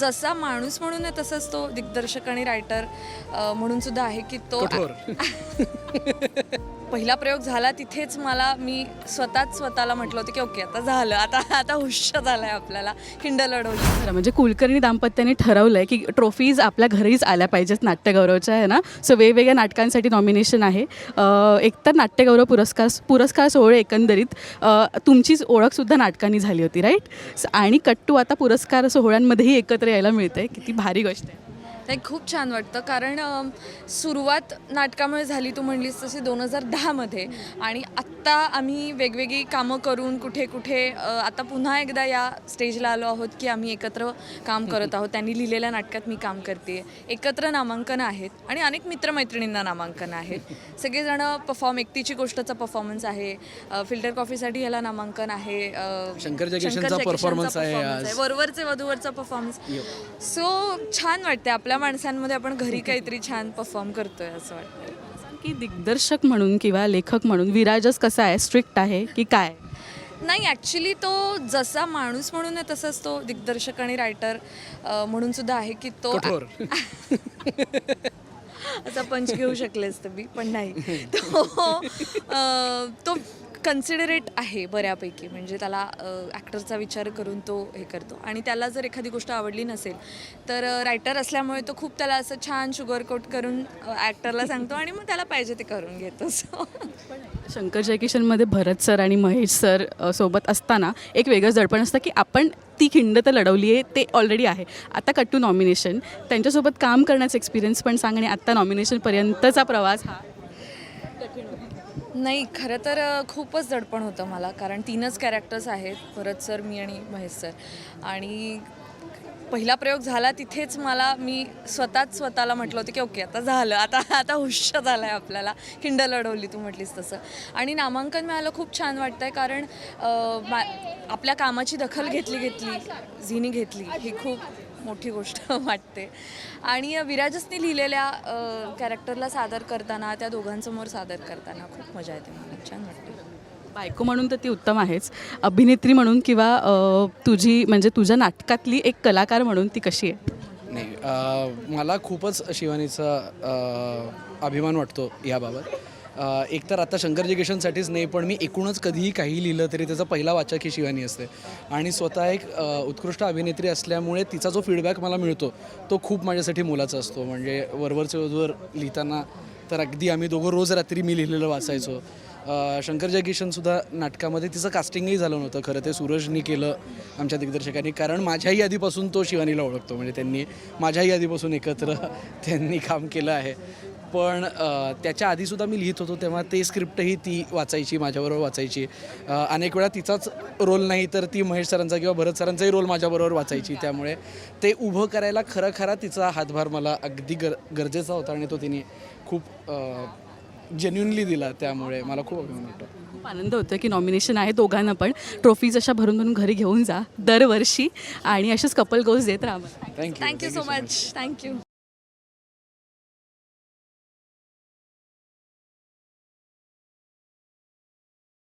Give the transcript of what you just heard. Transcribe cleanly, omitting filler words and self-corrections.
जसा माणूस म्हणून आहे तसंच तो दिग्दर्शक आणि रायटर म्हणून सुद्धा आहे की तो पहिला प्रयोग झाला तिथेच मी स्वतःला म्हटलं होतं की ओके आता झालं, आता हुश्य झालाय आपल्याला, खिंड लढवली. खरं म्हणजे कुलकर्णी दाम्पत्याने ठरवलं आहे की ट्रॉफीज आपल्या घरीच आल्या पाहिजेत नाट्यगौरवच्या, आहे ना. सो वेगवेगळ्या नाटकांसाठी नॉमिनेशन आहे. एकतर नाट्यगौरव पुरस्कार सोहळे एकंदरीत तुमचीच ओळखसुद्धा नाटकांनी झाली होती, राईट. आणि कट्टू आता पुरस्कार सोहळ्यांमध्येही एकत्र यायला मिळतं आहे. किती भारी गोष्ट आहे. नाही, खूप छान वाटतं कारण सुरुवात नाटकामुळे झाली, तू म्हणलीस तशी 2010मध्ये. आणि आत्ता आम्ही वेगवेगळी कामं करून कुठे कुठे आता पुन्हा एकदा या स्टेजला आलो आहोत की आम्ही एकत्र काम करत आहोत. त्यांनी लिहिलेल्या नाटकात मी काम करते, एकत्र नामांकनं आहेत आणि अनेक मित्रमैत्रिणींना नामांकनं आहेत. सगळेजणं एकटीची गोष्टचा परफॉर्मन्स आहे, फिल्टर कॉफीसाठी ह्याला नामांकन आहे, शंकर जयकिशनचा परफॉर्मन्स आहे, वरवरचे वधूवरचा परफॉर्मन्स. सो छान वाटते, आपल्या माणसांमध्ये आपण घरी काहीतरी छान परफॉर्म करतोय असं वाटतं. की दिग्दर्शक म्हणून किंवा लेखक म्हणून विराजच कसा आहे, स्ट्रिक्ट आहे की काय? नाही, ॲक्च्युली तो जसा माणूस म्हणून आहे तसंच तो दिग्दर्शक आणि रायटर म्हणून सुद्धा आहे की तो असा पंच घेऊ शकले असते मी, पण नाही. तो कन्सिडरेट आहे बऱ्यापैकी, म्हणजे त्याला ॲक्टरचा विचार करून तो हे करतो. आणि त्याला जर एखादी गोष्ट आवडली नसेल तर रायटर असल्यामुळे तो खूप त्याला असं छान शुगर कोट करून ॲक्टरला सांगतो आणि मग त्याला पाहिजे ते करून घेतो. शंकर जयकिशनमध्ये भरत सर आणि महेश सर सोबत असताना एक वेगळंच दडपण असतं की आपण ती खिंड तर लढवली आहे, ते ऑलरेडी आहे. आता कट्टू नॉमिनेशन, त्यांच्यासोबत काम करण्याचा एक्सपिरियन्स पण सांग आणि आत्ता नॉमिनेशनपर्यंतचा प्रवास हा. नाही, खरं तर खूपच दडपण होतं मला, कारण 3च कॅरेक्टर्स आहेत, भरत सर, मी आणि महेश सर. आणि पहिला प्रयोग झाला तिथेच मी स्वतःला म्हटलं होतं की ओके आता झालं, आता हुश्य झालाय आपल्याला, खिंड लढवली, तू म्हटलीस तसं. आणि नामांकन मिळालं, खूप छान वाटतंय कारण आपल्या कामाची दखल झीनी घेतली, ही खूप मोठी गोष्ट वाटते. आणि विराजसने लिहिलेल्या कॅरेक्टरला सादर करताना, त्या दोघांसमोर सादर करताना खूप मजा येते, मला छान वाटते. बायको म्हणून तर ती उत्तम आहेच, अभिनेत्री म्हणून किंवा तुझ्या नाटकातली एक कलाकार म्हणून ती कशी आहे? नाही, मला खूपच शिवानीचा अभिमान वाटतो याबाबत. एकतर आता शंकर जयकिशनसाठीच नाही, पण मी एकूणच कधीही काही लिहिलं तरी त्याचा पहिला वाचक ही शिवानी असते. आणि स्वतः एक उत्कृष्ट अभिनेत्री असल्यामुळे तिचा जो फीडबॅक मला मिळतो तो खूप माझ्यासाठी मोलाचा असतो. म्हणजे वरवरचे वधूवर लिहिताना तर अगदी आम्ही दोघं रोज रात्री मी लिहिलेलं वाचायचो. शंकर जयकिशनसुद्धा नाटकामध्ये तिचं कास्टिंगही झालं नव्हतं, खरं ते सूरजनी केलं आमच्या दिग्दर्शकांनी, कारण माझ्याही आधीपासून तो शिवानीला ओळखतो, म्हणजे त्यांनी माझ्याही आधीपासून एकत्र त्यांनी काम केलं आहे. पण त्याच्या आधीसुद्धा मी लिहित होतो तेव्हा ते स्क्रिप्टही ती वाचायची, माझ्याबरोबर वाचायची. अनेक वेळा तिचाच रोल नाही तर ती महेश सरांचा किंवा भरत सरांचाही रोल माझ्याबरोबर वाचायची. त्यामुळे ते उभं करायला खरा तिचा हातभार मला अगदी गरजेचा होता आणि तो तिने खूप जेन्युनली दिला. त्यामुळे मला खूप अभिमान वाटतो. खूप आनंद होतो की नॉमिनेशन आहे दोघांना पण. ट्रॉफीज अशा भरून घरी घेऊन जा दरवर्षी आणि असेच कपल गोल्स देत राहा. Thank you so much. थँक्यू.